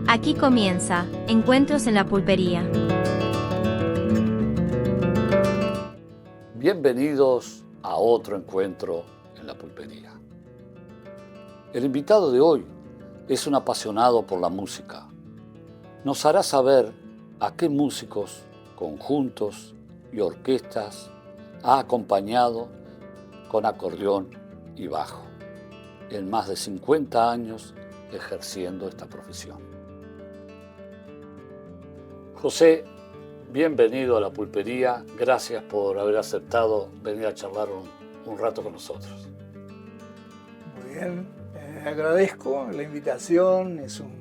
Aquí comienza Encuentros en la Pulpería. Bienvenidos a otro encuentro en la pulpería. El invitado de hoy es un apasionado por la música. Nos hará saber a qué músicos, conjuntos y orquestas ha acompañado con acordeón y bajo, en más de 50 años ejerciendo esta profesión. José, bienvenido a la pulpería. Gracias por haber aceptado venir a charlar un rato con nosotros. Muy bien, agradezco la invitación, es un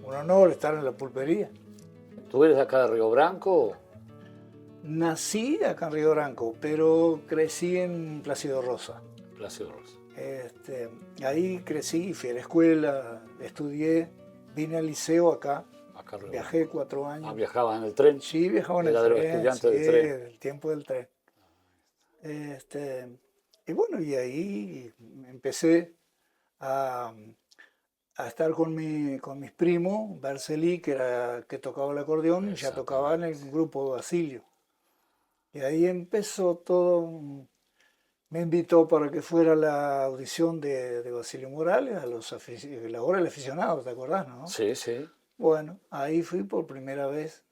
honor estar en la pulpería. ¿Tú eres de acá de Río Branco? Nací acá en Río Branco, pero crecí en Plácido Rosa. Plácido Rosa. Ahí crecí, fui a la escuela, estudié, vine al liceo acá viajé 4 años. ¿Viajabas en el tren? Sí, viajaba en el tren. tren. Era de los estudiantes del tren. El tiempo del tren. Y bueno, y ahí empecé a estar con mis primos, Berceli, que tocaba el acordeón, ya tocaba en el grupo Basilio. Y ahí empezó todo. Me invitó para que fuera a la audición de Basilio Morales, la hora del aficionado, ¿te acordás, no? Sí, sí. Bueno, ahí fui por primera vez.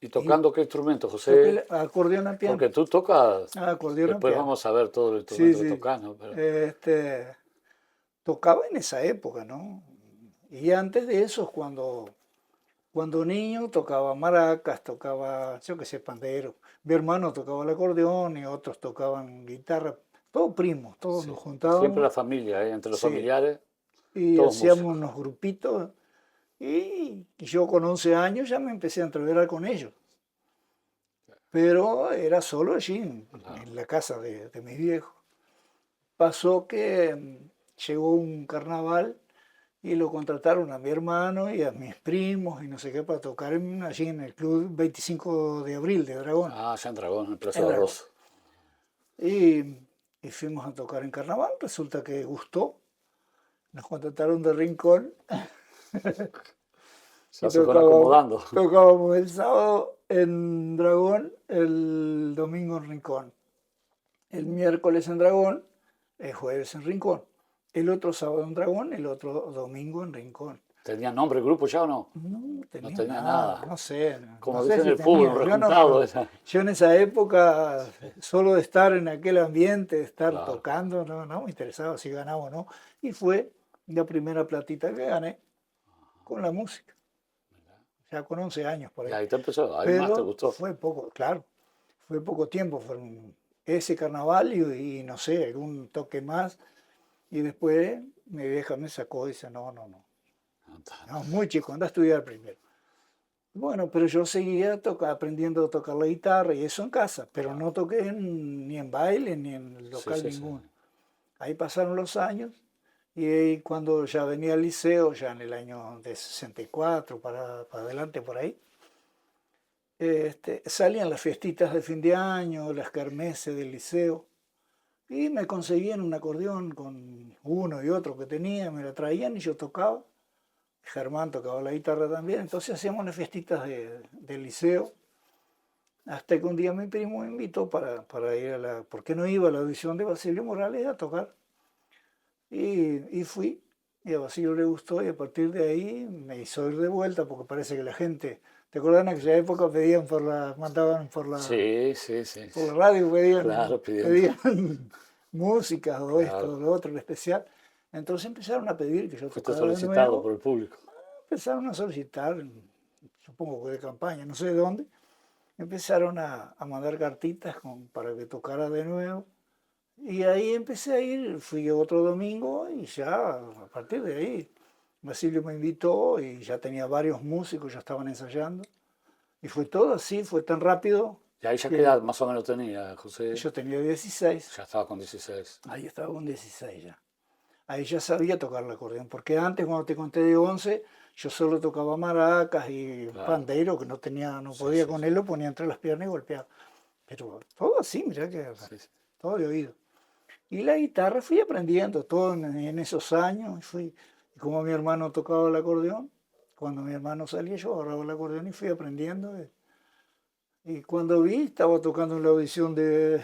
¿Y tocando qué instrumento, José? Acordeón a piano. Porque tú tocas. Acordeón a después piano. vamos a ver todo el instrumento que tocas, ¿no? Pero... tocaba en esa época, ¿no? Y antes de eso, cuando niño, tocaba maracas, tocaba, yo qué sé, pandero. Mi hermano tocaba el acordeón y otros tocaban guitarra. Todos primos, todos nos juntábamos. Siempre la familia, entre los familiares. Y hacíamos unos grupitos. Y yo con 11 años ya me empecé a entreverar con ellos. Pero era solo allí, en la casa de mis viejos. Pasó que llegó un carnaval y lo contrataron a mi hermano y a mis primos y no sé qué para tocar allí en el Club 25 de Abril de Dragón. Ah, ya en Dragón, en el Plaza de Rosa. Y fuimos a tocar en carnaval, resulta que gustó. Nos contrataron de Rincón. Ya se fueron acomodando. Tocábamos el sábado en Dragón, el domingo en Rincón. El miércoles en Dragón, el jueves en Rincón. El otro sábado en Dragón, el otro domingo en Rincón. ¿Tenía nombre el grupo ya o no? No tenía, no tenía nada. No sé. Como no dicen sé en el fútbol, rejuntado. Yo en esa época, solo de estar en aquel ambiente, de estar tocando, no me interesaba si ganaba o no. Y fue la primera platita que gané con la música. Ya con 11 años por ahí. Y ahí te empezó, ahí pero más te gustó. Fue poco, claro. Fue poco tiempo. Fue ese carnaval y no sé, algún toque más. Y después mi vieja me sacó y dice, no, muy chico, anda a estudiar primero. Bueno, pero yo seguía aprendiendo a tocar la guitarra y eso en casa, pero no toqué ni en baile ni en local ninguno. Ahí pasaron los años y cuando ya venía al liceo, ya en el año de 64 para adelante por ahí, salían las fiestitas de fin de año, las kermeses del liceo. Y me conseguían un acordeón con uno y otro que tenía, me lo traían y yo tocaba. Germán tocaba la guitarra también, entonces hacíamos las fiestitas del liceo. Hasta que un día mi primo me invitó para ir ¿por qué no iba a la audición de Basilio Morales a tocar? Y fui, y a Basilio le gustó y a partir de ahí me hizo ir de vuelta porque parece que la gente... ¿Te acuerdas en aquella época mandaban por la radio, pedían música o esto o lo otro, lo especial? Entonces empezaron a pedir que yo tocara de nuevo. Solicitado por el público. Empezaron a solicitar, supongo que de campaña, no sé de dónde. Empezaron a mandar cartitas para que tocara de nuevo. Y ahí empecé a ir, fui otro domingo y ya a partir de ahí Basilio me invitó y ya tenía varios músicos, ya estaban ensayando. Y fue todo así, fue tan rápido. ¿Y ahí ya qué edad más o menos tenía, José? Yo tenía 16. Ya estaba con 16. Ahí estaba con 16 ya. Ahí ya sabía tocar el acordeón, porque antes cuando te conté de 11, yo solo tocaba maracas y pandero, que no podía con él, lo ponía entre las piernas y golpeaba. Pero todo así, mirá que todo de oído. Y la guitarra fui aprendiendo todo en esos años, y como mi hermano tocaba el acordeón, cuando mi hermano salía, yo agarraba el acordeón y fui aprendiendo. Y cuando vi, estaba tocando en la audición de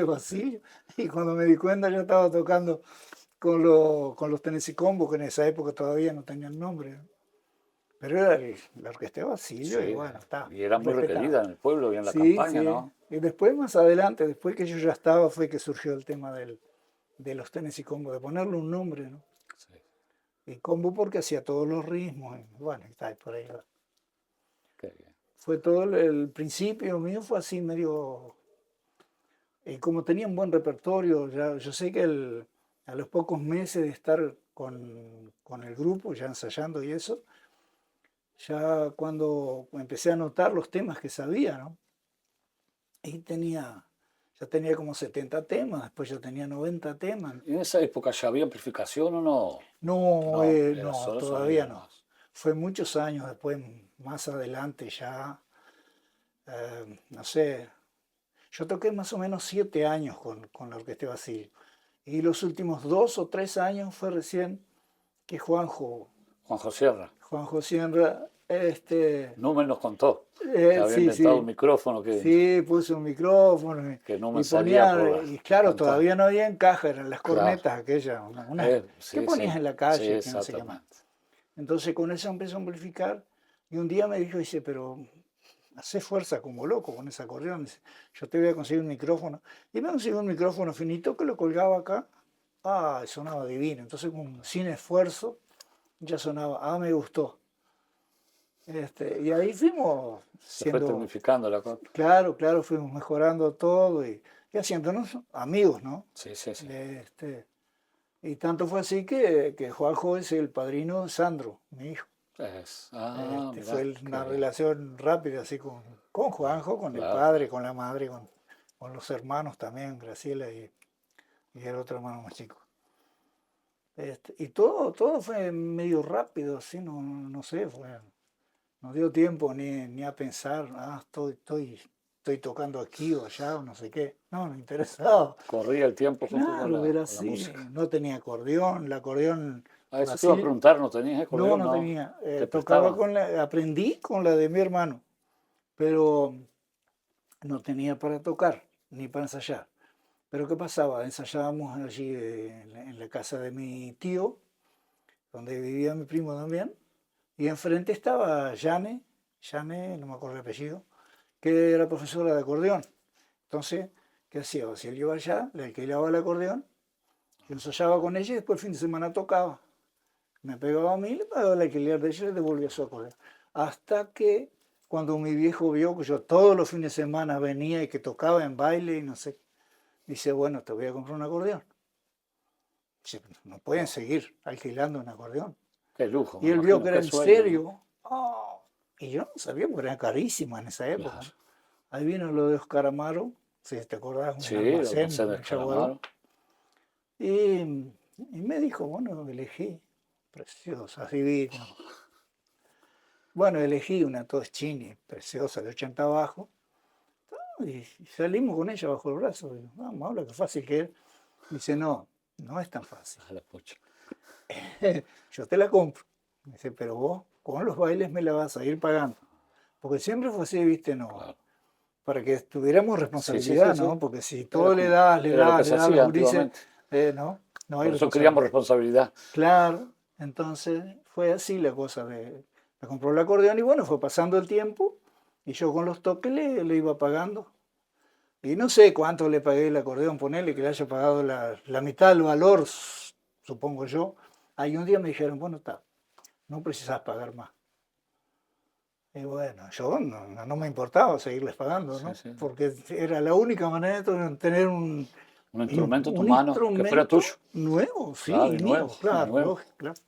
Basilio. Y cuando me di cuenta, ya estaba tocando con los Tennessee Combo, que en esa época todavía no tenían nombre. Pero era la orquesta de Basilio y Sí, bueno, está y era muy respetado. requerida en el pueblo y en la Sí, campaña, sí. ¿no? Y después, más adelante, después que yo ya estaba, fue que surgió el tema de los Tennessee Combo, de ponerle un nombre, ¿no? Sí, Y Combo porque hacía todos los ritmos, y bueno, está ahí por ahí. Va. qué bien. Fue todo el principio mío, fue así medio. Y como tenía un buen repertorio, ya, yo sé que a los pocos meses de estar con el grupo, ya ensayando y eso, ya cuando empecé a notar los temas que sabía, ¿no? Y ya tenía como 70 temas, después ya tenía 90 temas. ¿Y en esa época ya había amplificación o no? No, No, era no, solo todavía sonido no. más. Fue muchos años después, más adelante ya, no sé, yo toqué más o menos 7 años con la Orquesta Basilio. Y los últimos 2 o 3 años fue recién que Juanjo Sierra, Juanjo Sierra, Númen nos contó que había sí, inventado un sí, micrófono sí, puso un micrófono que Númen y salía ponía, y a claro, cantar. todavía no había encaje, eran las Claro, cornetas aquellas, unas que sí, ponías sí, en la sí, calle, que no sé qué más. exactamente. Entonces con eso empezó a amplificar y un día me dice, pero hace fuerza como loco con ese acordeón, dice, yo te voy a conseguir un micrófono. Y me consiguió un micrófono finito que lo colgaba acá, sonaba divino, entonces sin esfuerzo ya sonaba, me gustó. Y ahí fuimos Se fue siendo, tecnificando la cosa. claro, claro, fuimos mejorando todo y haciéndonos amigos, ¿no? Sí, sí, sí. Y tanto fue así que Juanjo es el padrino de Sandro, mi hijo. Fue Mirá, qué una bien. relación rápida así con Juanjo, con el Claro, padre, claro. con la madre, con los hermanos también, Graciela y el otro hermano más chico. Y todo fue medio rápido, así, no sé, no dio tiempo ni a pensar, estoy tocando aquí o allá o no sé qué. No, me interesaba. Corría el tiempo junto Claro, era con la así. música. No tenía acordeón, el acordeón A eso te iba a Basilio. preguntar, ¿no tenías No, acordeón? no No. tenía. ¿Te Tocaba prestaban? aprendí con la de mi hermano, pero no tenía para tocar ni para ensayar. Pero ¿qué pasaba? Ensayábamos allí en la casa de mi tío, donde vivía mi primo también, y enfrente estaba Jane, no me acuerdo el apellido, que era profesora de acordeón. Entonces, ¿qué hacía? Si él iba allá, le alquilaba el acordeón, yo ensayaba con ella y después el fin de semana tocaba. Me pegaba a mí, le pagaba el alquiler de ella y le devolvía su acordeón. Hasta que cuando mi viejo vio que yo todos los fines de semana venía y que tocaba en baile y no sé, dice, bueno, te voy a comprar un acordeón. Dice, no pueden Oh, seguir alquilando un acordeón. qué lujo, Y me él vio imagino, que era qué en sueño, ¿no? serio. Y yo no sabía porque eran carísimas en esa época. Claro. Ahí vino lo de Oscar Amaro, si te acordás, un Sí, el almacén almacén de en Chaguaró. Escalamaro. Y me dijo, bueno, elegí, preciosa, divino. Bueno, elegí una Toschini, preciosa, de 80 abajo, y salimos con ella bajo el brazo. Digo, vamos, habla qué fácil que es. Dice, no, no es tan fácil. A la pucha. Yo te la compro. Dice, pero vos con los bailes me la vas a ir pagando. Porque siempre fue así, viste, no. Claro. Para que tuviéramos Sí, sí, sí, responsabilidad, sí. ¿no? Porque si Era todo le como, das, le era lo das, que le se das a los hacía gurises, antiguamente. no hay Por eso criamos responsabilidad. responsabilidad. Claro, entonces fue así la cosa me compró el acordeón y bueno, fue pasando el tiempo y yo con los toques le iba pagando. Y no sé cuánto le pagué el acordeón, ponerle que le haya pagado la mitad del valor, supongo yo. Ahí un día me dijeron, bueno, está, no precisas pagar más. Y bueno, yo no me importaba seguirles pagando, Sí, ¿no? sí. Porque era la única manera de tener Un instrumento en tu un mano que fuera tuyo. instrumento nuevo, Claro, sí, y mío, nuevo, y claro, nuevo. lógico, claro.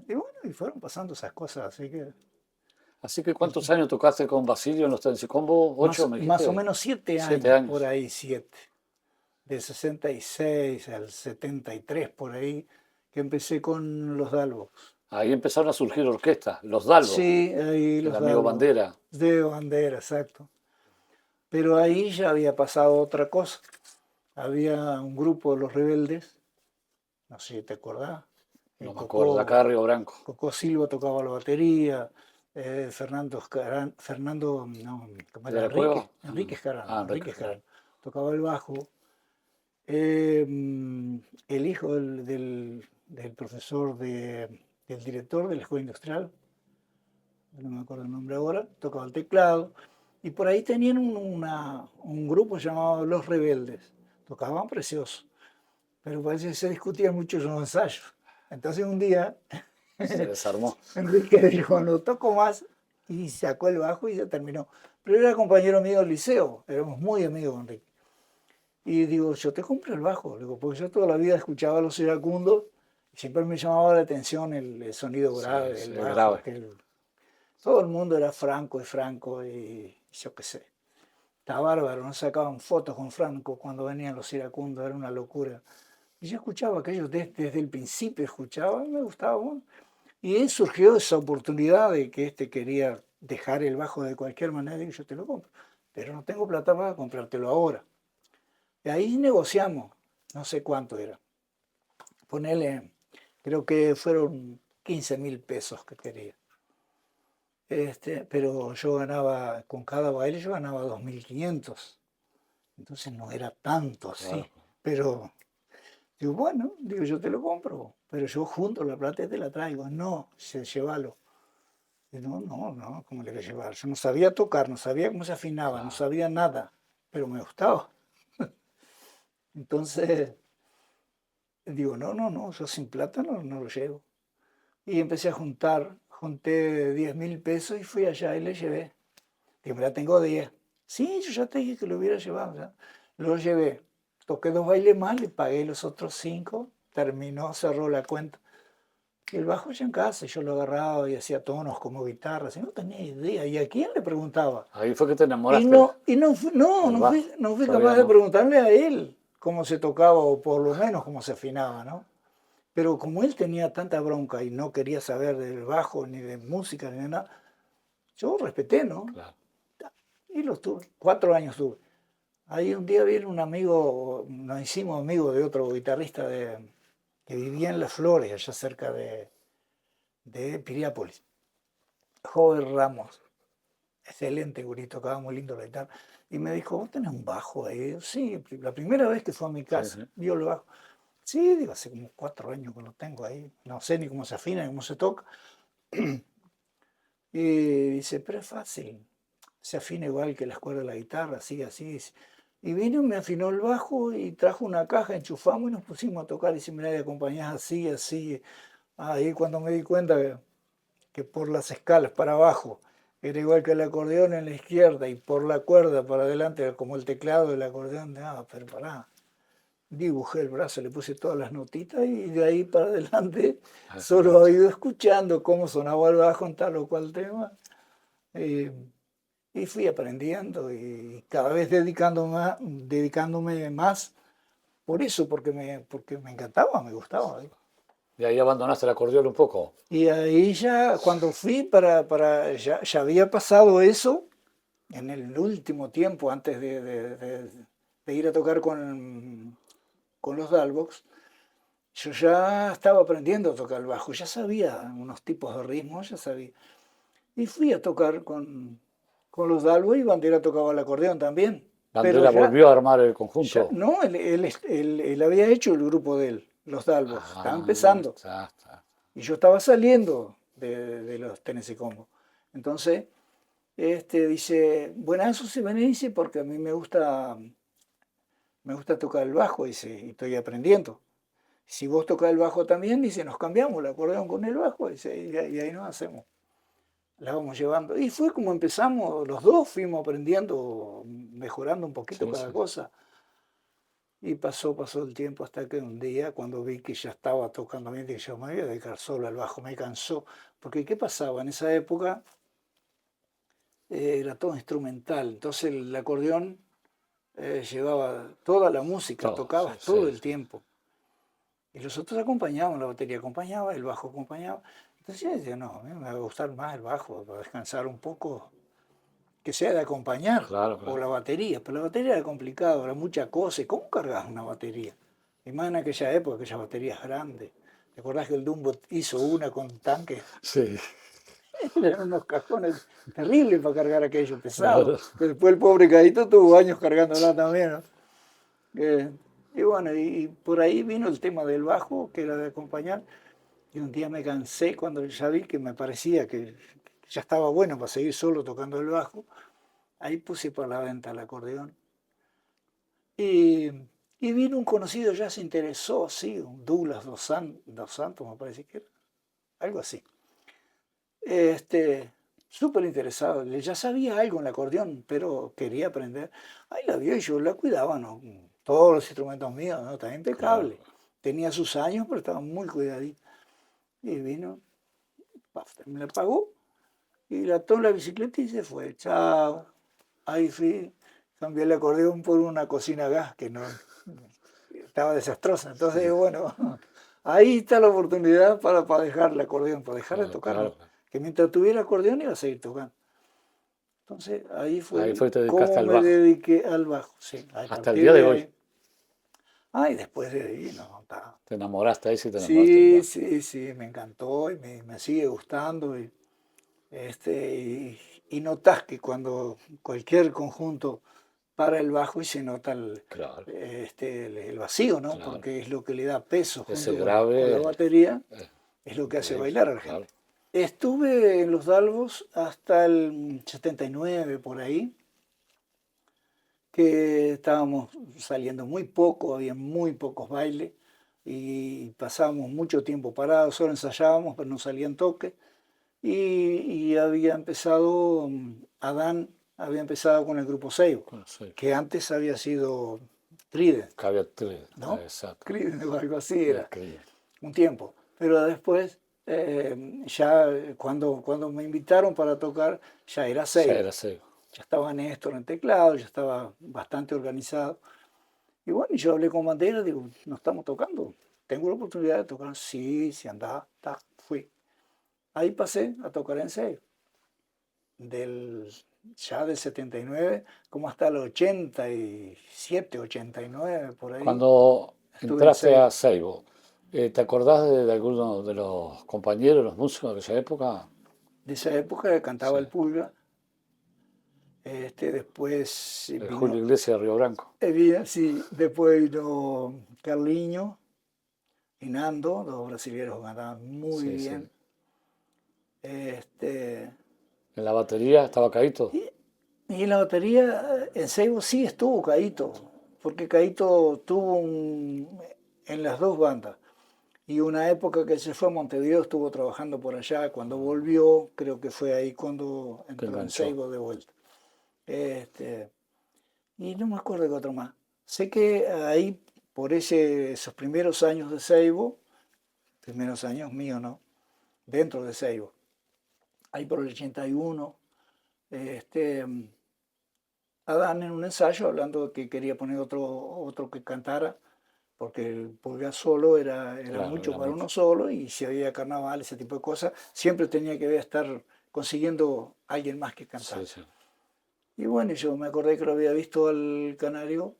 Y bueno, y fueron pasando esas cosas, así que Así que ¿cuántos años tocaste con Basilio en los Tensicombo? ¿8, me más o dijiste? menos 7 7 años, por años. ahí 7, de 66 al 73 por ahí, que empecé con los Dalvos. Ahí empezaron a surgir orquestas, los Dalbo, Sí, ahí el los amigo Dalvos, Bandera. de bandera, exacto. Pero ahí ya había pasado otra cosa. Había un grupo de los rebeldes, no sé si te acordás, No me acuerdo, de acá de Río Branco. Cocó Silva tocaba la batería, no, ¿cómo ¿De era? la Cueva? Enrique Enrique, claro. Escarán, tocaba el bajo. Eh, el hijo del profesor, del director de la Escuela Industrial, no me acuerdo el nombre ahora, tocaba el teclado. Y por ahí tenían un grupo llamado Los Rebeldes. Tocaban precioso, pero parece que se discutían mucho los ensayos. Entonces un día Se desarmó. Enrique dijo, no toco más, y sacó el bajo y se terminó. Pero era compañero mío del liceo, éramos muy amigos, Enrique. Y digo, yo te compro el bajo, digo, porque yo toda la vida escuchaba a los iracundos y siempre me llamaba la atención el sonido grave Sí, del sí, bajo. grave. Todo el mundo era Franco y yo qué sé. Está bárbaro, nos sacaban fotos con Franco cuando venían los iracundos, era una locura. Y yo escuchaba aquello desde el principio, escuchaba, y me gustaba. Bueno. Y ahí surgió esa oportunidad de que quería dejar el bajo de cualquier manera y yo te lo compro. Pero no tengo plata para comprártelo ahora. Y ahí negociamos, no sé cuánto era. Ponele, creo que fueron 15.000 pesos que quería. Pero yo ganaba, con cada baile yo ganaba 2.500. Entonces no era tanto así. Claro. Pero digo, bueno, digo, yo te lo compro, pero yo junto la plata y te la traigo. No, llévalo. Y no, ¿cómo le voy a llevar? Yo no sabía tocar, no sabía cómo se afinaba, no Claro. sabía nada, pero me gustaba. Entonces, digo, no, yo sin plata no lo llevo. Y empecé a junté 10.000 pesos y fui allá y le llevé. Digo, ya tengo 10. Sí, yo ya te dije que lo hubiera llevado. Ya. Lo llevé. Toqué 2 bailes más, le pagué los otros 5, terminó, cerró la cuenta. Y el bajo ya en casa, yo lo agarraba y hacía tonos como guitarras, y no tenía idea. ¿Y a quién le preguntaba? Ahí fue que te Y enamoraste no fui, del bajo. no fui Todavía capaz de no. preguntarle a él cómo se tocaba o por lo menos cómo se afinaba, ¿no? Pero como él tenía tanta bronca y no quería saber del bajo, ni de música, ni de nada, yo respeté, ¿no? Claro. Y los tuve, 4 años tuve. Ahí un día viene un amigo, nos hicimos amigos de otro guitarrista que vivía en Las Flores, allá cerca de Piriápolis. Joven Ramos, excelente gurito, tocaba muy lindo la guitarra. Y me dijo, ¿vos tenés un bajo ahí? Yo, sí, la primera vez que fue a mi Sí, casa, sí. vio el bajo. Sí, digo, hace como 4 años que lo tengo ahí. No sé ni cómo se afina, ni cómo se toca. Y dice, pero es fácil. Se afina igual que las cuerdas de la guitarra, así, así. Dice. Y vino, me afinó el bajo y trajo una caja, enchufamos y nos pusimos a tocar. Y dice, mira, y acompañás así, así. Ahí cuando me di cuenta que por las escalas para abajo era igual que el acordeón en la izquierda y por la cuerda para adelante era como el teclado del acordeón. Pero pará. Dibujé el brazo, le puse todas las notitas y de ahí para adelante solo he ido escuchando cómo sonaba el bajo en tal o cual tema. eh, y fui aprendiendo y cada vez dedicándome más por eso, porque me encantaba, me gustaba. Y ahí abandonaste el acordeón un poco. Y ahí ya, cuando fui ya había pasado eso en el último tiempo, antes de ir a tocar con los Dalbox. Yo ya estaba aprendiendo a tocar el bajo, ya sabía unos tipos de ritmos, ya sabía. Y fui a tocar con los Dalbox y Bandera tocaba el acordeón también. Pero Bandera volvió a armar el conjunto. no, él había hecho el grupo de él, los Dalbox, estaba Ah, empezando. está. Y yo estaba saliendo de los Tennessee Combo. Entonces, dice, buenazo se dice, porque a mí me gusta tocar el bajo, dice, y estoy aprendiendo. Si vos tocás el bajo también, dice, nos cambiamos el acordeón con el bajo, dice, y ahí nos hacemos. La vamos llevando. Y fue como empezamos, los dos fuimos aprendiendo, mejorando un poquito cada cosa. Y pasó el tiempo hasta que un día, cuando vi que ya estaba tocando bien, dije, yo me voy a dedicar solo al bajo, me cansó. Porque ¿qué pasaba? En esa época era todo instrumental, entonces el acordeón llevaba toda la música, tocabas todo el tiempo. Y los otros acompañaban, la batería acompañaba, el bajo acompañaba. Entonces yo decía, no, a mí me va a gustar más el bajo, para descansar un poco, que sea de acompañar, Claro. o la batería. Pero la batería era complicado, era mucha cosa. ¿Y cómo cargas una batería? Y más en aquella época, aquellas baterías grandes. ¿Te acordás que el Dumbo hizo una con tanque? Sí, Eran unos cajones terribles para cargar aquello, pesado. claro. Pero después el pobre Caíto tuvo años cargándola también, ¿no? Eh, y bueno, y por ahí vino el tema del bajo, que era de acompañar. Y un día me cansé cuando ya vi que me parecía que ya estaba bueno para seguir solo tocando el bajo. Ahí puse por la venta el acordeón. Y, y vino un conocido, ya se interesó, sí, un Douglas dos Santos, me parece que era, algo así. Súper interesado, ya sabía algo en el acordeón, pero quería aprender. Ahí la vio y yo la cuidaba, ¿no? Todos los instrumentos míos, ¿no? Está Claro. impecable. Tenía sus años, pero estaba muy cuidadito. Y vino, paf, me la pagó y la tomó en la bicicleta y se fue. Chao. Ahí fui, cambié el acordeón por una cocina a gas que no estaba desastrosa. Entonces, bueno, ahí está la oportunidad para dejar el acordeón, para dejar de Claro, tocar, ¿no? claro. Que mientras tuviera acordeón iba a seguir tocando. Entonces, ahí Ahí fue fue que te dedicaste cómo al me bajo. dediqué al bajo. Sí, a Hasta el partir día de de hoy. ahí. Ah, y después de ahí, no, está. Te enamoraste ahí, sí te enamoraste del Sí, bajo. sí, sí, me encantó y me sigue gustando. Y notas que cuando cualquier conjunto para el bajo y se nota Claro, el vacío, ¿no? claro. Porque es lo que le da peso Ese junto con la grave batería, es es lo que hace increíble, bailar a la claro. gente. Estuve en Los Dalvos hasta el 79 por ahí, que estábamos saliendo muy poco, había muy pocos bailes y pasábamos mucho tiempo parados, solo ensayábamos, pero no salían toques. Y había empezado, Adán había empezado con el grupo Seibo, Bueno, sí. que antes había sido Trident, Cabía tres, ¿no? exacto. Trident o algo así Es era, que un tiempo. Pero después, ya cuando me invitaron para tocar, ya era ya Seibo. era seco. Ya estaba Néstor en teclado, ya estaba bastante organizado. Y bueno, yo hablé con Bandera, digo, no estamos tocando. ¿Tengo la oportunidad de tocar? Sí, sí, andaba, fui. Ahí pasé a tocar en Seibo. Del, ya del 79 como hasta el 87, 89, por ahí, Cuando estuve en entraste a Seibo. Seibo, ¿te acordás de alguno de los compañeros, los músicos de aquella época? De esa época cantaba Sí. el Pulga, después El Julio vino, Iglesias de Río Branco. sí, después vino Carliño y Nando, dos brasileños que cantaban muy Sí, sí. bien. Este, En la batería estaba Caíto. y, y en la batería, en Seibo sí estuvo Caíto, porque Caíto tuvo en las dos bandas. Y una época que se fue a Montevideo, estuvo trabajando por allá. Cuando volvió, creo que fue ahí cuando Que entró en enganchó. Seibo de vuelta. Este, y no me acuerdo de otro más. Sé que ahí, por esos primeros años de Seibo, primeros años míos, ¿no? Dentro de Seibo, ahí por el 81, este, Adán en un ensayo hablando de que quería poner otro que cantara, porque el pulgar solo era Claro, mucho era para mucho. uno solo, y si había carnaval, ese tipo de cosas, siempre tenía que estar consiguiendo alguien más que Sí, cantar. sí. Y bueno, yo me acordé que lo había visto al Canario,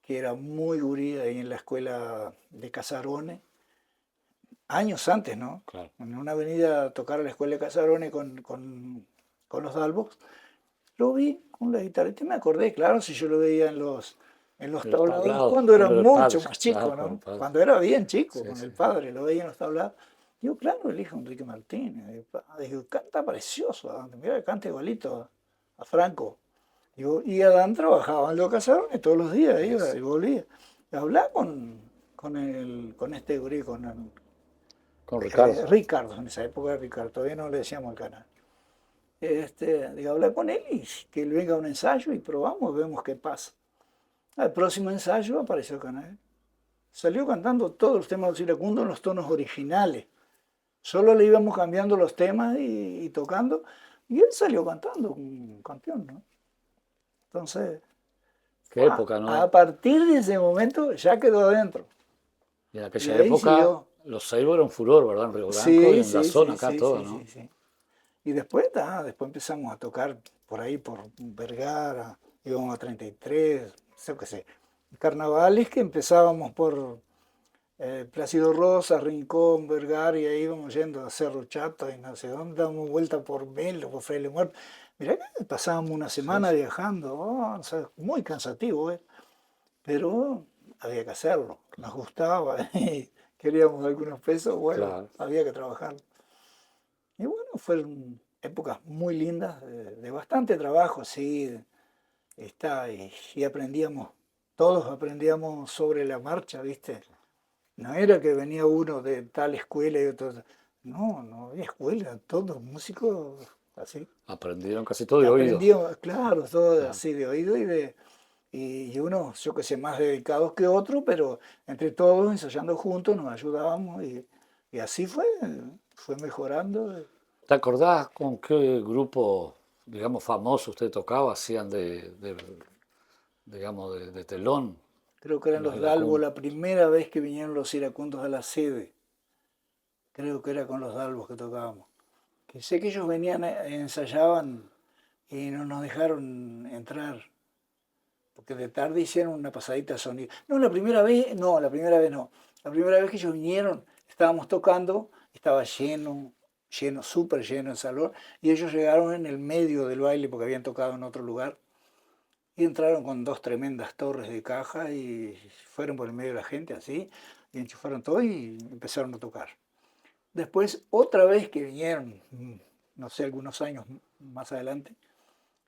que era muy gurí ahí en la escuela de Casarones, años antes, ¿no? Claro. En una avenida a tocar a la escuela de Casarones con los Dalbos. Lo vi con la guitarrita y me acordé, claro, si yo lo veía en los En los tablados tablados, cuando era cuando era el mucho padre. más chico, Claro, con el ¿no? padre. Cuando era bien chico, Sí, con sí. el padre, lo veía en los tablados. Digo, claro, el hijo de Enrique Martínez. Digo, canta precioso, Adán, mira que canta igualito a Franco. Digo, y Adán trabajaba en los Casarones todos los días, iba Es- y volvía. Hablaba con este gurí, con Ricardo. Ricardo, en esa época Ricardo, todavía no le decíamos al canal. Digo, hablar con él y que él venga a un ensayo y probamos, vemos qué pasa. Al próximo ensayo apareció el canal. Salió cantando todos los temas de Iracundo en los tonos originales. Solo le íbamos cambiando los temas y tocando, y él salió cantando, un campeón, ¿no? Entonces, Qué época, a ¿no? partir de ese momento ya quedó adentro. Y en Y aquella ahí época siguió. los Seibo eran un furor, ¿verdad? En Río Branco y Sí, en la sí, zona sí, acá sí, todo, sí, ¿no? sí, sí. Y después, después empezamos a tocar por ahí, por Vergara, íbamos a 33, yo qué sé. Carnavales que empezábamos por Plácido Rosa, Rincón, Vergara, y ahí íbamos yendo a Cerro Chato y no sé dónde, dábamos vuelta por Melo, por Fraile Muerto. Mirá que pasábamos una Sí, semana sí, viajando, o sea, muy cansativo, pero había que hacerlo, nos gustaba, y queríamos algunos pesos, bueno, claro. había que trabajar. Y bueno, fueron épocas muy lindas, de bastante trabajo, sí, y aprendíamos, todos aprendíamos sobre la marcha, ¿viste? No era que venía uno de tal escuela y otro, no, no había escuela, todos músicos así. Aprendieron casi todo de oído. Aprendíamos, claro, todo Claro. así de oído y unos, yo que sé, más dedicados que otros, pero entre todos ensayando juntos nos ayudábamos y así fue mejorando. ¿Te acordás con qué grupo, digamos, famoso usted tocaba? Hacían digamos, de telón Creo que eran en los los Dalbo iracundos. la primera vez que vinieron los iracundos a la sede. Creo que era con los Dalbos que tocábamos. Que sé que ellos venían, ensayaban y no nos dejaron entrar. Porque de tarde hicieron una pasadita de sonido. No, la primera vez, no, la primera vez no. La primera vez que ellos vinieron, estábamos tocando, estaba lleno, lleno, súper lleno el salón, y ellos llegaron en el medio del baile porque habían tocado en otro lugar, y entraron con dos tremendas torres de caja y fueron por el medio de la gente así, y enchufaron todo y empezaron a tocar. Después, otra vez que vinieron, no sé, algunos años más adelante,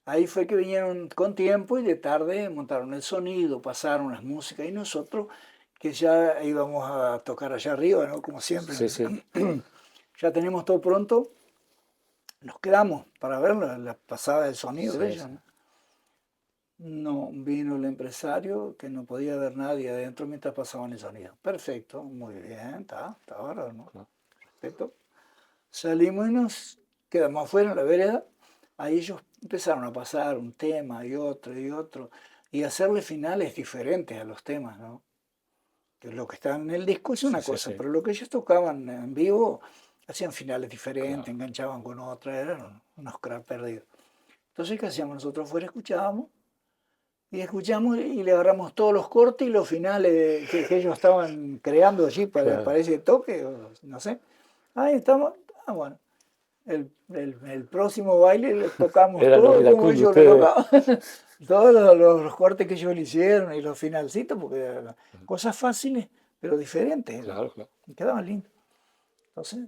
ahí fue que vinieron con tiempo y de tarde montaron el sonido, pasaron las músicas y nosotros que ya íbamos a tocar allá arriba, ¿no? Como siempre, Sí, sí. ya tenemos todo pronto, nos quedamos para ver la pasada del sonido de Sí, ellos, sí. ¿no? No, vino el empresario que no podía ver nadie adentro mientras pasaban el sonido. Perfecto, muy bien, está bárbaro, ¿no? Claro. Perfecto. Salimos y nos quedamos afuera en la vereda. Ahí ellos empezaron a pasar un tema y otro, y hacerle finales diferentes a los temas, ¿no? Que lo que está en el disco es Sí, una sí, cosa, sí. pero lo que ellos tocaban en vivo hacían finales diferentes, Claro. enganchaban con otra, eran unos cracks perdidos. Entonces, ¿qué hacíamos? Nosotros fuera escuchábamos y escuchamos y le agarramos todos los cortes y los finales que ellos estaban creando allí Claro. para ese toque, o no sé. Ahí estamos, bueno. El próximo baile le tocamos Eran los todo como iracundos ellos lo ustedes. tocaban. Todos los cortes que ellos le hicieron y los finalcitos, porque eran cosas fáciles, pero diferentes eran. Claro, claro. Y quedaban lindos. Entonces,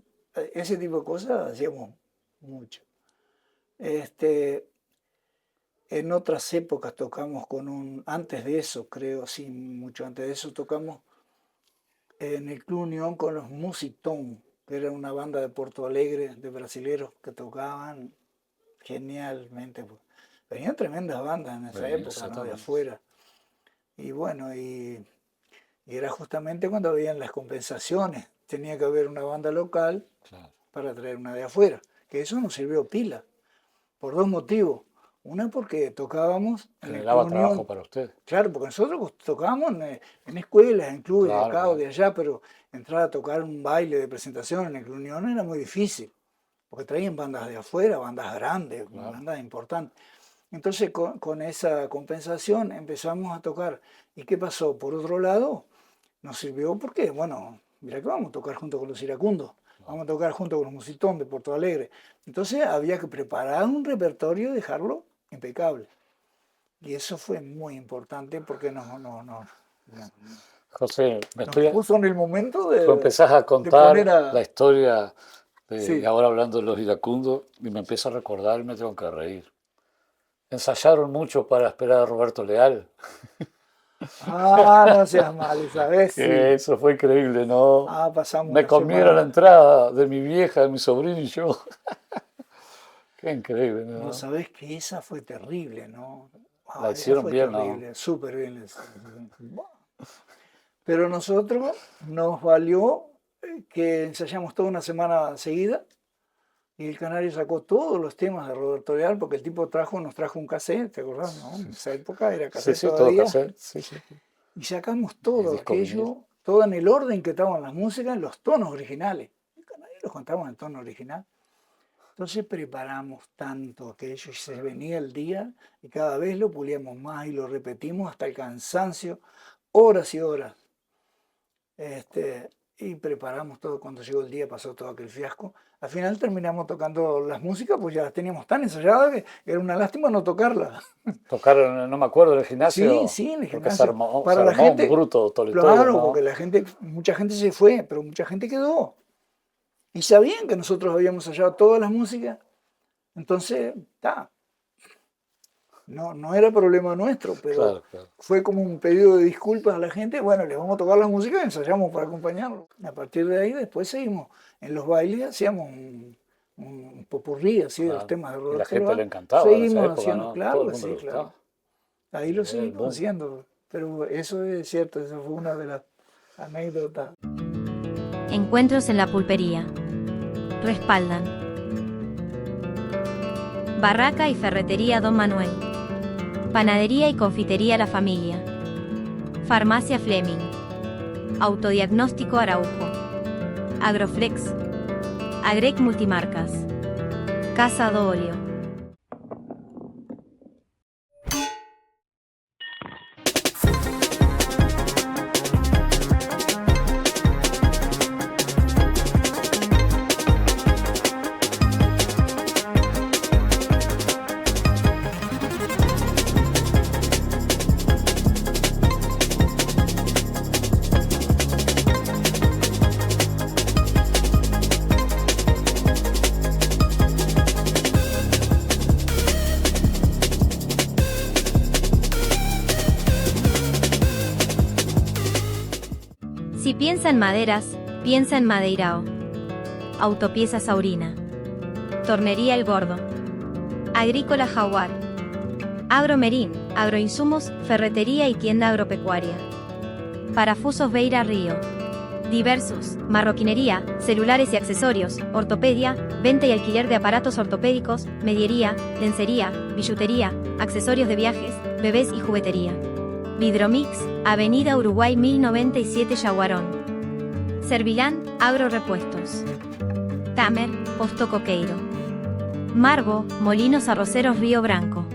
ese tipo de cosas hacíamos mucho. Este, en otras épocas tocamos antes de eso, creo, sí, mucho antes de eso, tocamos en el Club Unión con los Musitón, que era una banda de Porto Alegre, de brasileros que tocaban genialmente. Venían tremendas bandas en esa época, ¿no? De Exactamente. afuera. Y bueno, y era justamente cuando habían las compensaciones. Tenía que haber una banda local Claro. para traer una de afuera. Que eso nos sirvió pila, por dos motivos. Una porque tocábamos en el Club Generaba trabajo Unión. para usted. Claro, porque nosotros tocábamos en escuelas, en clubes de Claro, acá o claro. de allá, pero entrar a tocar un baile de presentación en el Club Unión era muy difícil, porque traían bandas de afuera, bandas grandes, Claro. bandas importantes. Entonces con esa compensación empezamos a tocar. ¿Y qué pasó? Por otro lado, nos sirvió porque, bueno, mira que vamos a tocar junto con los iracundos, Claro. vamos a tocar junto con los musitón de Porto Alegre. Entonces había que preparar un repertorio y dejarlo impecable. Y eso fue muy importante porque José, nos puso en el momento tú empezás a de poner contar la a... historia y Sí. ahora hablando de los iracundos y me empiezo a recordar y me tengo que reír. Ensayaron mucho para esperar a Roberto Leal. Ah, no seas mal, ¿sabes? Que Sí. eso fue increíble, ¿no? Ah, pasamos Me una comieron la semana. entrada de mi vieja, de mi sobrino y yo. Qué increíble, Vos ¿no? sabés que esa fue terrible, ¿no? La Ah, esa hicieron fue bien, ¿no? terrible, súper bien. Pero nosotros nos valió que ensayamos toda una semana seguida y el Canario sacó todos los temas de Roberto Leal porque el tipo nos trajo un cassette, ¿te acordás? ¿No? En esa época era Sí, cassette sí, todo todavía. cassette. Sí, sí. Y sacamos Y todo disco vinil. aquello, todo en el orden que estaban las músicas, en los tonos originales. El Canario los contamos en el tono original. Entonces preparamos tanto aquello y se venía el día y cada vez lo pulíamos más y lo repetimos hasta el cansancio, horas y horas. Y preparamos todo. Cuando llegó el día pasó todo aquel fiasco. Al final terminamos tocando las músicas, pues ya las teníamos tan ensayadas que era una lástima no tocarlas. Tocaron, no me acuerdo, en el gimnasio. Sí, sí, en el Porque gimnasio. Para se la armó gente, un bruto toletorio, claro, ¿no? porque mucha gente se fue, pero mucha gente quedó. Y sabían que nosotros habíamos ensayado todas las músicas. Entonces, no era problema nuestro, pero Claro. fue como un pedido de disculpas a la gente. Bueno, les vamos a tocar la música y ensayamos para acompañarlos. A partir de ahí, después seguimos. En los bailes hacíamos un popurrí así de los temas de Y Rodolfo la gente Loa. le encantaba en esa Seguimos época, haciendo, ¿no? claro Todo el que mundo sí, le claro. gustaba. Ahí lo El seguimos boom. haciendo. Pero eso es cierto, eso fue una de las anécdotas. Encuentros en la pulpería. Respaldan. Barraca y ferretería Don Manuel. Panadería y confitería La Familia. Farmacia Fleming. Autodiagnóstico Araujo. Agroflex. Agrec Multimarcas. Casa do Olio. Si piensa en maderas, piensa en Madeirao. Autopieza Saurina. Tornería El Gordo. Agrícola Jaguar. Agromerín, agroinsumos, ferretería y tienda agropecuaria. Parafusos Beira Río. Diversos, marroquinería, celulares y accesorios, ortopedia, venta y alquiler de aparatos ortopédicos, mediería, lencería, billutería, accesorios de viajes, bebés y juguetería. Vidromix, Avenida Uruguay 1097 Yaguarón. Servilán, Agrorepuestos. Tamer, Posto Coqueiro. Marbo, Molinos Arroceros Río Branco.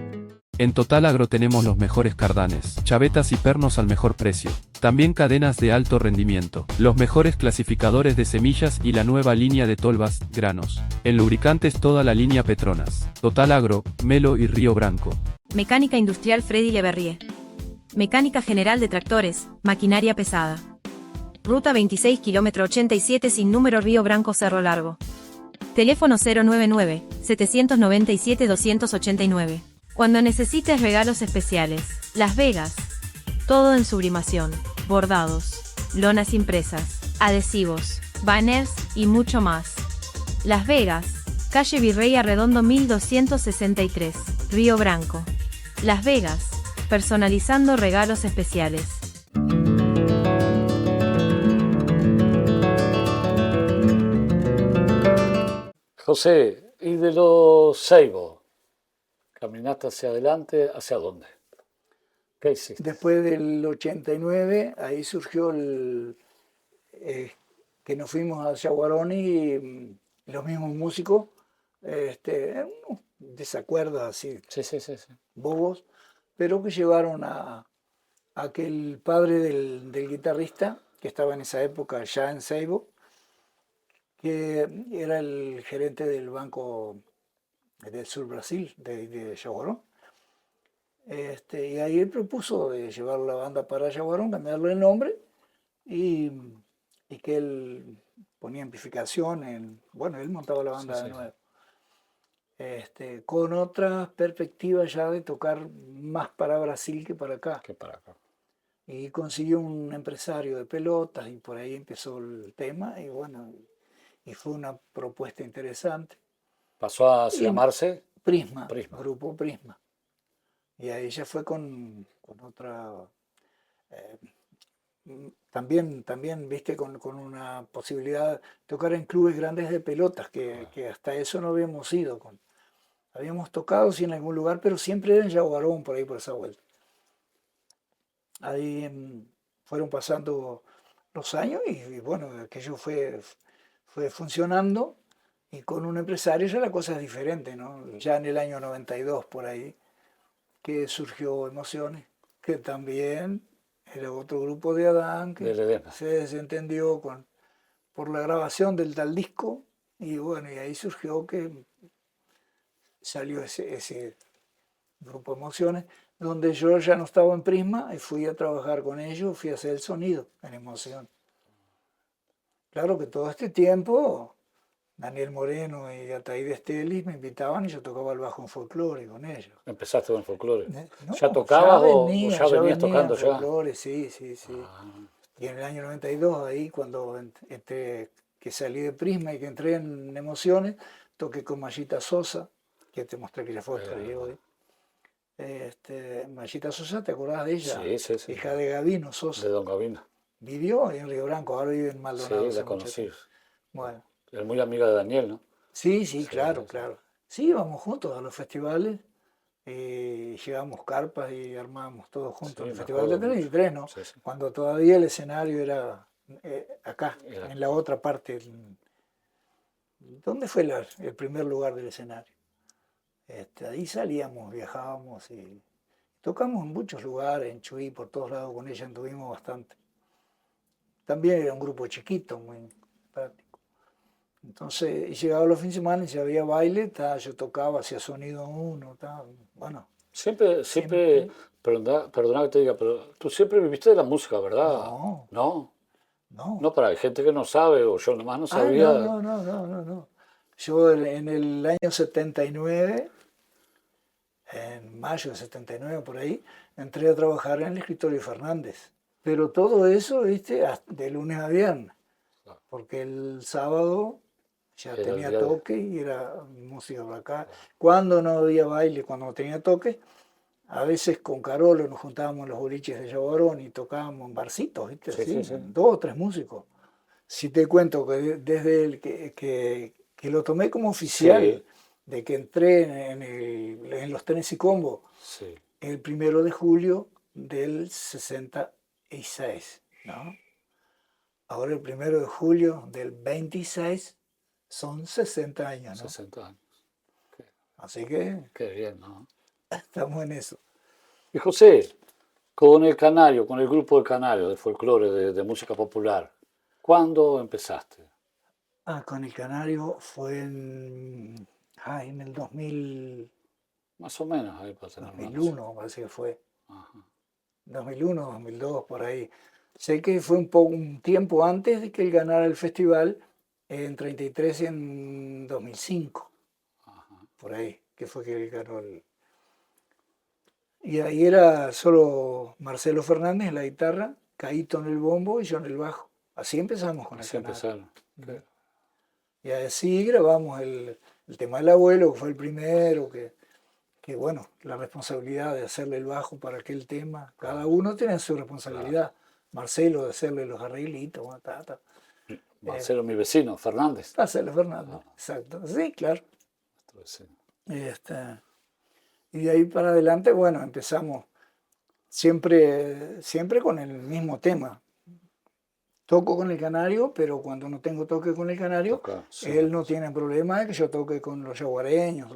En Total Agro tenemos los mejores cardanes, chavetas y pernos al mejor precio. También cadenas de alto rendimiento, los mejores clasificadores de semillas y la nueva línea de tolvas, granos. En lubricantes toda la línea Petronas. Total Agro, Melo y Río Branco. Mecánica Industrial Freddy Leverrier. Mecánica General de Tractores, Maquinaria Pesada. Ruta 26 km 87 sin número Río Branco Cerro Largo. Teléfono 099-797-289. Cuando necesites regalos especiales, Las Vegas. Todo en sublimación, bordados, lonas impresas, adhesivos, banners y mucho más. Las Vegas, calle Virrey Arredondo 1263, Río Branco. Las Vegas, personalizando regalos especiales. José, ¿y de los Seibo? ¿Caminaste hacia adelante? ¿Hacia dónde? ¿Qué hiciste? Después del 89, ahí surgió que nos fuimos a Yaguarón y los mismos músicos, unos desacuerdos así, Sí. bobos, pero que llevaron a que el padre del guitarrista, que estaba en esa época ya en Seibo, que era el gerente del Banco del Sur Brasil, de Yaguarón. Y ahí él propuso de llevar la banda para Yaguarón, cambiarle el nombre y que él ponía amplificación, bueno, él montaba la banda de nuevo. Con otra perspectiva ya de tocar más para Brasil que para acá. Y consiguió un empresario de pelotas y por ahí empezó el tema y bueno, y fue una propuesta interesante. ¿Pasó a llamarse? Prisma, Grupo Prisma. Y ahí ya fue con otra... También, viste, con una posibilidad de tocar en clubes grandes de pelotas, que hasta eso no habíamos ido. Habíamos tocado sí en algún lugar, pero siempre era en Yaguarón, por ahí por esa vuelta. Ahí fueron pasando los años y bueno, aquello fue funcionando y con un empresario ya la cosa es diferente, ¿no? Ya en el año 92 por ahí, que surgió Emociones, que también era otro grupo de Adán que Del Edema. se desentendió por la grabación del tal disco, y bueno, y ahí surgió que salió ese grupo Emociones, donde yo ya no estaba en Prisma y fui a trabajar con ellos, fui a hacer el sonido en Emoción. Claro que todo este tiempo Daniel Moreno y Ataíde Estelis me invitaban y yo tocaba el bajo en folclore con ellos. ¿Empezaste con el folclore? No, ¿Ya tocabas o ya ya venías venía tocando en ya? folclore, sí. Ah, Y en el año 92, ahí cuando que salí de Prisma y que entré en Emociones, toqué con Mayita Sosa, que te mostré aquella foto de hoy. Mayita Sosa, ¿te acordás de ella? Sí. Hija de Gavino Sosa. De Don Gavino. Vivió en Río Branco, ahora vive en Maldonado. Sí, la conocí. Bueno. Es muy amiga de Daniel, ¿no? Sí, claro. Sí, íbamos juntos a los festivales, llevábamos carpas y armábamos todos juntos. Sí, El me Festival de acuerdo 33, ¿no? Sí. Cuando todavía el escenario era acá, en la otra parte. ¿Dónde fue el primer lugar del escenario? Ahí salíamos, viajábamos y tocamos en muchos lugares, en Chuy, por todos lados, con ella anduvimos bastante. También era un grupo chiquito, muy práctico. Entonces, y llegaba los fines de semana y si había baile, yo tocaba, hacía sonido uno, bueno. Siempre, perdona que te diga, pero tú siempre viviste de la música, ¿verdad? No. No, para gente que no sabe, o yo nomás no sabía. No. Yo en el año 79, en mayo del 79 por ahí, entré a trabajar en el escritorio Fernández. Pero todo eso, viste, de lunes a viernes. Porque el sábado ya tenía toque y era música por acá. Cuando no había baile, cuando no tenía toque, a veces con Carolo nos juntábamos en los boliches de Yaguarón y tocábamos en barcitos, ¿viste? Sí. 2 o 3 músicos. Si te cuento que desde el que lo tomé como oficial, de que entré en los Tennessee Combo, el 1 de julio del 66, ¿no? Ahora el 1 de julio del 26 son 60 años, ¿no? 60 años. Así que... Qué bien, ¿no? Estamos en eso. Y José, con el Canario, con el grupo del Canario, de folclore, de música popular, ¿cuándo empezaste? Con el Canario fue en el 2000... Más o menos, ahí para tener 2001, parece que fue. Ajá. 2001, 2002, por ahí. Sé que fue un tiempo antes de que él ganara el festival, en 33 y en 2005. Ajá. Por ahí, que fue que él ganó el... Y ahí era solo Marcelo Fernández en la guitarra, Caíto en el bombo y yo en el bajo. Así empezamos con el Canario. Empezaron. Y así grabamos el tema del abuelo, que fue el primero, que bueno, la responsabilidad de hacerle el bajo para aquel tema, cada uno tiene su responsabilidad. Marcelo de hacerle los arreglitos, Marcelo, mi vecino, Fernández. Marcelo Fernández, exacto. Sí, claro. Nuestro vecino. Y de ahí para adelante, bueno, empezamos siempre con el mismo tema. Toco con el Canario, pero cuando no tengo toque con el Canario, él no tiene problema de que yo toque con los yaguareños,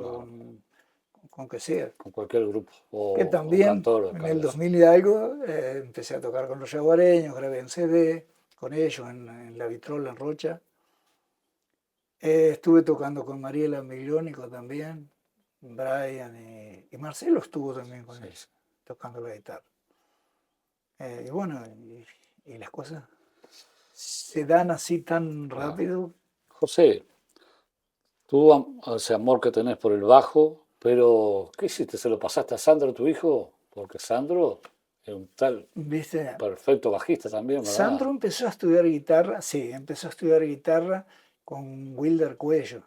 con que sea. Con cualquier grupo. Que también en el 2000 y algo empecé a tocar con los yaguareños, grabé en CD con ellos en La Vitrola, en Rocha. Estuve tocando con Mariela Migliónico también, Brian y Marcelo estuvo también con ellos, tocando la guitarra. Y bueno, y las cosas se dan así tan rápido. José, tú ese amor que tenés por el bajo, pero ¿qué hiciste? ¿Se lo pasaste a Sandro, tu hijo? Porque Sandro es un tal perfecto bajista también, ¿verdad? Sandro empezó a estudiar guitarra, empezó a estudiar guitarra con Wilder Cuello,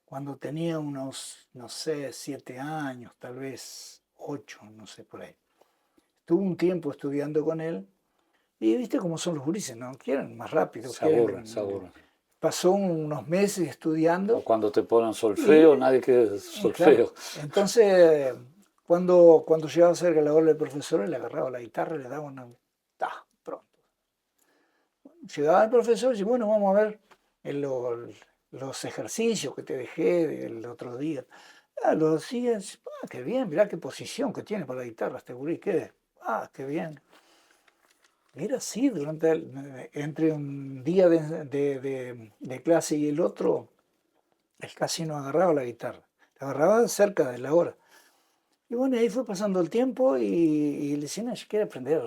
cuando tenía unos, 7 años, tal vez 8, no sé, por ahí. Estuvo un tiempo estudiando con él, y viste cómo son los gurises, ¿no? Quieren más rápido. Se aburren. Pasó unos meses estudiando. O cuando te ponen solfeo, nadie quiere solfeo. Claro. Entonces, cuando llegaba cerca la hora del profesor, le agarraba la guitarra y le daba una... pronto. Llegaba el profesor y dice, bueno, vamos a ver los ejercicios que te dejé del otro día. Los hacías, qué bien, mirá qué posición que tiene para la guitarra este gurí, qué bien. Era así, entre un día de clase y el otro, él casi no agarraba la guitarra, la agarraba cerca de la hora. Y bueno, ahí fue pasando el tiempo y le decía, no, yo quiero aprender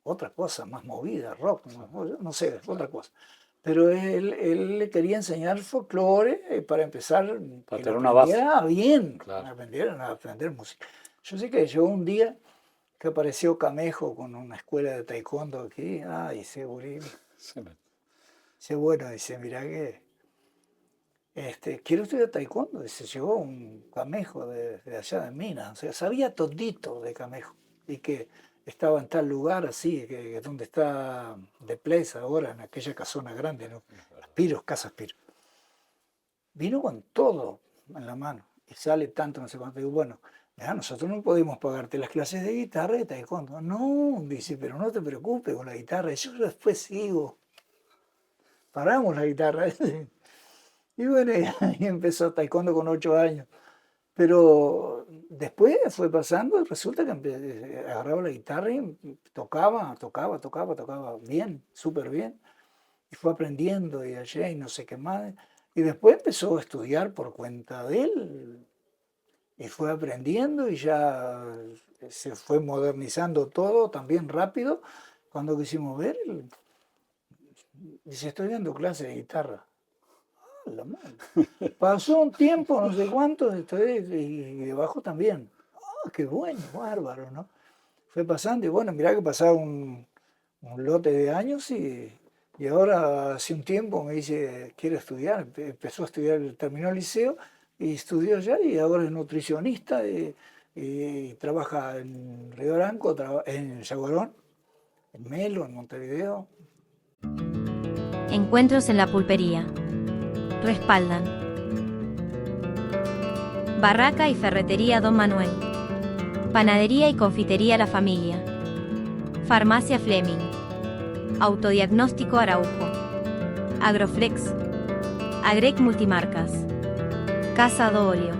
otra cosa, más movida, rock, no sé, otra cosa. Pero él le quería enseñar folclore para empezar, Para que tener lo una base. aprendiera bien, Claro. a aprender música. Yo sé que llegó un día que apareció Camejo con una escuela de taekwondo aquí, dice, Bolivia. Sí, Dice, bueno, dice, mirá que quiero estudiar taekwondo. Dice, llegó un Camejo de allá de Minas, o sea, sabía todito de Camejo y que estaba en tal lugar así, que donde está de Place ahora, en aquella casona grande, ¿no? Aspiros, Casa Aspiros. Vino con todo en la mano y sale tanto, no sé cuánto. Digo, bueno, ya nosotros no podemos pagarte las clases de guitarra y de taekwondo. No, dice, pero no te preocupes con la guitarra, yo después sigo. Paramos la guitarra. Y bueno, y empezó taekwondo con 8 años. Pero después fue pasando y resulta que agarraba la guitarra y tocaba bien, súper bien. Y fue aprendiendo y allá y no sé qué más. Y después empezó a estudiar por cuenta de él. Y fue aprendiendo y ya se fue modernizando todo también rápido. Cuando quisimos ver, dice, estoy dando clases de guitarra. La madre. Pasó un tiempo, no sé cuánto, y debajo también. Qué bueno, bárbaro, ¿no? Fue pasando y bueno, mirá que pasaba un lote de años y ahora hace un tiempo me dice, quiere estudiar. Empezó a estudiar, terminó el liceo y estudió ya y ahora es nutricionista y trabaja en Río Branco, en Yaguarón, en Melo, en Montevideo. Encuentros en la pulpería. Respaldan Barraca y Ferretería Don Manuel. Panadería y Confitería La Familia. Farmacia Fleming. Autodiagnóstico Araujo. Agroflex. Agrec Multimarcas. Casa do Olio.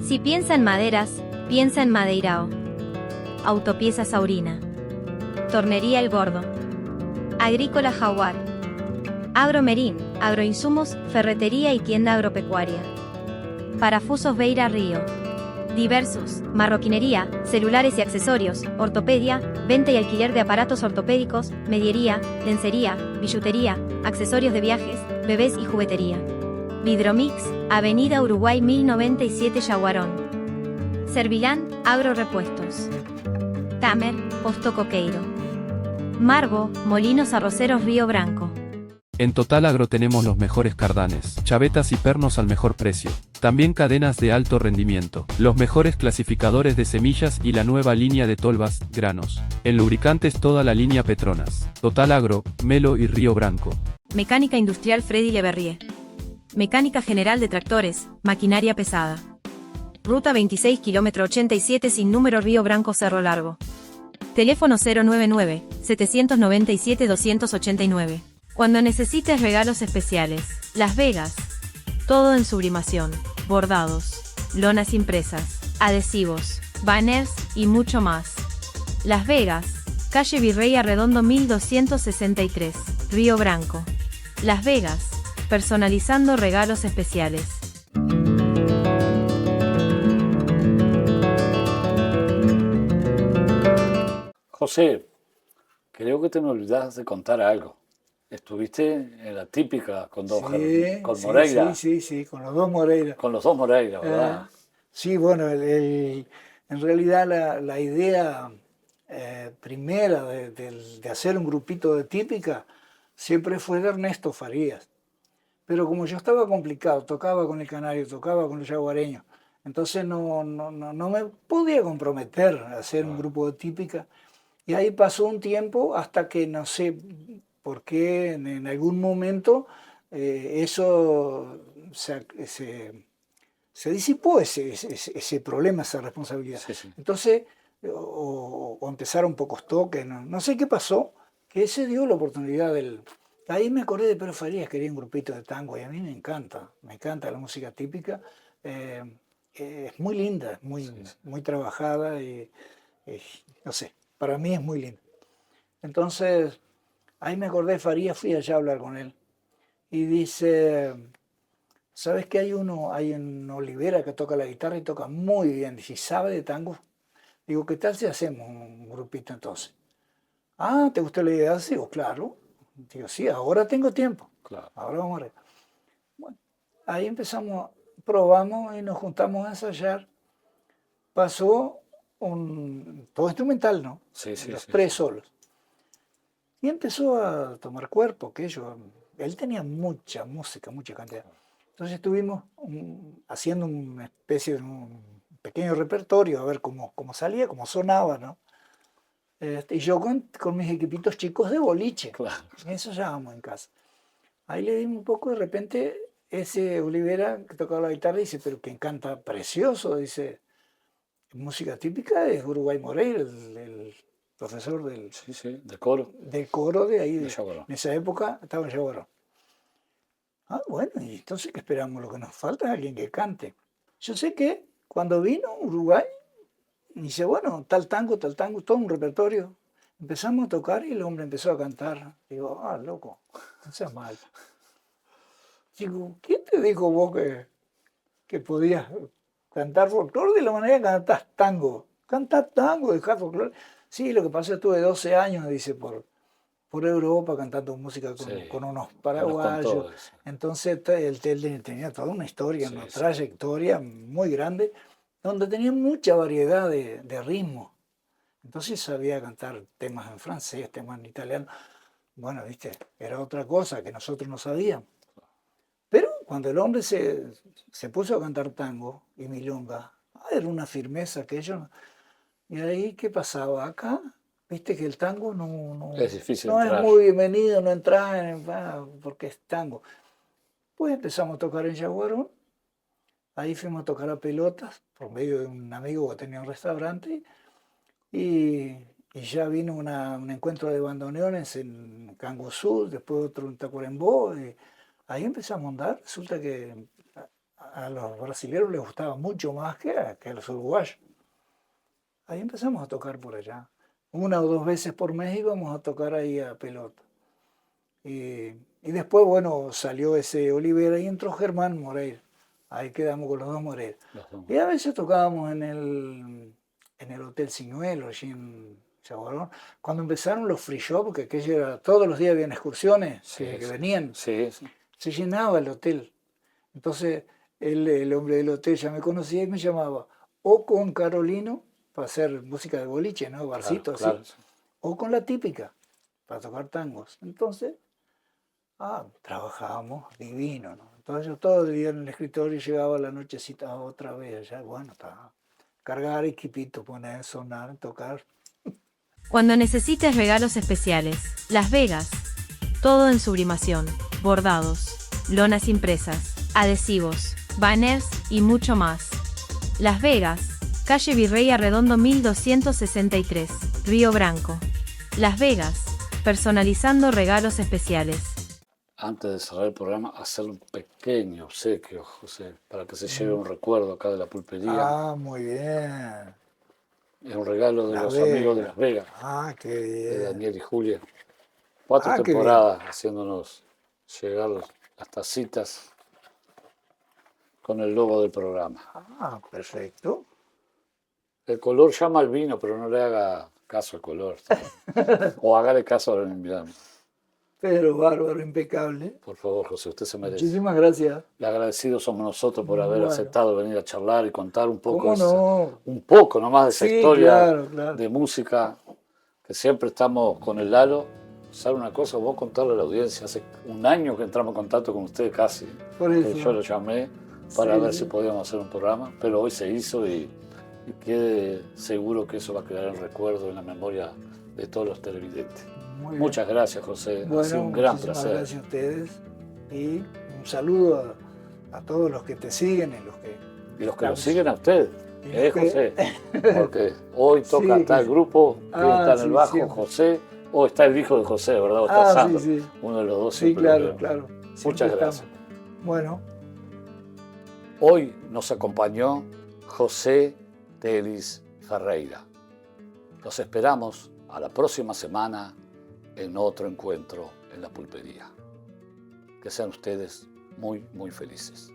Si piensa en maderas, piensa en Madeirao. Autopiezas Saurina. Tornería El Gordo. Agrícola Jaguar. Agromerín, agroinsumos, ferretería y tienda agropecuaria. Parafusos Beira Río. Diversos, marroquinería, celulares y accesorios, ortopedia, venta y alquiler de aparatos ortopédicos, mediería, lencería, billutería, accesorios de viajes, bebés y juguetería. Vidromix, Avenida Uruguay 1097 Yaguarón. Servilán, Agrorepuestos. Tamer, Posto Coqueiro. Marbo, Molinos Arroceros Río Branco. En Total Agro tenemos los mejores cardanes, chavetas y pernos al mejor precio. También cadenas de alto rendimiento, los mejores clasificadores de semillas y la nueva línea de tolvas, granos. En lubricantes toda la línea Petronas. Total Agro, Melo y Río Branco. Mecánica Industrial Freddy Leverrier. Mecánica General de Tractores, Maquinaria Pesada. Ruta 26 km 87 sin número Río Branco Cerro Largo. Teléfono 099-797-289. Cuando necesites regalos especiales, Las Vegas. Todo en sublimación, bordados, lonas impresas, adhesivos, banners y mucho más. Las Vegas, calle Virrey Arredondo 1263, Río Branco. Las Vegas, personalizando regalos especiales. José, creo que te me olvidas de contar algo. Estuviste en la típica con con Moreira. Sí, con los dos Moreira. Con los dos Moreira, ¿verdad? Sí, bueno, en realidad la idea primera de hacer un grupito de típica siempre fue de Ernesto Farías. Pero como yo estaba complicado, tocaba con el canario, tocaba con los yaguareños, entonces no me podía comprometer a hacer un grupo de típica. Y ahí pasó un tiempo hasta que no sé por qué en algún momento eso se disipó, ese problema, esa responsabilidad. Sí, sí. Entonces, o empezaron pocos toques, no sé qué pasó, que se dio la oportunidad del... Ahí me acordé de Pedro Farías, quería un grupito de tango y a mí me encanta la música típica. eh, es muy linda, es muy, Sí, sí. muy trabajada y no sé, para mí es muy linda. Entonces, ahí me acordé de Farías, fui allá a hablar con él y dice, ¿sabes que hay un Olivera que toca la guitarra y toca muy bien? Dice, ¿sabe de tango? Digo, ¿qué tal si hacemos un grupito entonces? Ah, ¿te gustó la idea? Digo, claro. Digo, sí, ahora tengo tiempo. Claro. Ahora vamos a ver. Bueno, ahí empezamos, probamos y nos juntamos a ensayar. Pasó todo instrumental, ¿no? Sí, sí, Los sí, tres sí. solos. Y empezó a tomar cuerpo, él tenía mucha música, mucha cantidad. Entonces estuvimos haciendo una especie de un pequeño repertorio, a ver cómo salía, cómo sonaba, ¿no? Y yo con mis equipitos chicos de boliche, Claro. eso llamábamos en casa. Ahí le dimos un poco, de repente, ese Olivera que tocaba la guitarra dice, pero quien canta precioso, dice, música típica es Uruguay Moreira, el profesor Sí, sí, de coro, del coro de ahí, de Yaguarón. en esa época estaba en Yaguarón. Ah, bueno, y entonces, ¿qué esperamos? Lo que nos falta es alguien que cante. Yo sé que cuando vino a Uruguay, dice, bueno, tal tango, todo un repertorio. Empezamos a tocar y el hombre empezó a cantar. Digo, ah, loco, no seas mal. Digo, ¿quién te dijo vos que podías cantar folclore de la manera que cantás tango? Cantás tango, dejás folclore. Sí, lo que pasa es que tuve 12 años, dice, por Europa cantando música Sí, con unos me nos paraguayos. contó eso. Entonces él tenía toda una historia, Sí, una sí. trayectoria muy grande, donde tenía mucha variedad de ritmos. Entonces sabía cantar temas en francés, temas en italiano. Bueno, viste, era otra cosa que nosotros no sabíamos. Pero cuando el hombre se puso a cantar tango y milonga, era una firmeza que ellos... Y ahí, ¿qué pasaba? Acá, viste que el tango Es difícil no es entrar. muy bienvenido, no entra porque es tango. Pues empezamos a tocar en Yaguarón, ahí fuimos a tocar a pelotas por medio de un amigo que tenía un restaurante y, y ya vino un encuentro de bandoneones en Canguazú, después otro en Tacuarembó, y ahí empezamos a andar. Resulta que a los brasileños les gustaba mucho más que a los uruguayos. Ahí empezamos a tocar por allá. Una o dos veces por mes íbamos a tocar ahí a pelota. Y después, bueno, salió ese Olivera y entró Germán Moreira. Ahí quedamos con los dos Moreira. Los dos. Y a veces tocábamos en el Hotel Sinuelo, allí en Chaguarón. Cuando empezaron los free shop, porque aquello era, todos los días habían excursiones Sí, que sí. venían, Sí, sí. se llenaba el hotel. Entonces el hombre del hotel ya me conocía y me llamaba o con Carolino para hacer música de boliche, ¿no? Barcito Claro, así, claro. o con la típica para tocar tangos. Entonces, trabajábamos divino, ¿no? Entonces yo todo el día en el escritorio y llegaba a la nochecita otra vez, ya, bueno, cargar equipito, poner, sonar, tocar. Cuando necesites regalos especiales, Las Vegas. Todo en sublimación, bordados, lonas impresas, adhesivos, banners y mucho más. Las Vegas, calle Virrey Arredondo 1263, Río Branco. Las Vegas, personalizando regalos especiales. Antes de cerrar el programa, hacer un pequeño obsequio, José, para que se lleve un recuerdo acá de la pulpería. Ah, muy bien. Es un regalo de Las los amigos de Vegas. Las Vegas, Ah, qué de bien. Daniel y Julia. 4 Ah, qué bien. temporadas haciéndonos llegar las tacitas con el logo del programa. Ah, perfecto. El color llama al vino, pero no le haga caso al color. O hágale caso al invitado. Pero bárbaro, impecable. Por favor, José, usted se merece. Muchísimas gracias. Le agradecidos somos nosotros por haber Bueno. aceptado venir a charlar y contar un poco, ¿Cómo no? un poco nomás de esa Sí, historia claro. de música, que siempre estamos con el Lalo ¿Sabe una cosa? Voy a contarle a la audiencia. Hace un año que entramos en contacto con usted casi. Por eso. Yo lo llamé para Sí. ver si podíamos hacer un programa, pero hoy se hizo y quede seguro que eso va a quedar en recuerdo, en la memoria de todos los televidentes. Muy bien. Muchas gracias, José. Bueno, ha sido un gran muchísimas placer. gracias a ustedes y un saludo a todos los que te siguen y los que... Y los que lo siguen a usted, Y los que- José. Porque hoy toca, Sí. está el grupo, que está en el sí, bajo, siempre. José, o está el hijo de José, ¿verdad? O está Sandro. sí, sí. Uno de los dos. Sí, siempre lo claro, veo. claro. Muchas Siempre gracias. estamos. Bueno, Hoy nos acompañó José Telis Ferreira. Los esperamos a la próxima semana en otro encuentro en la pulpería. Que sean ustedes muy, muy felices.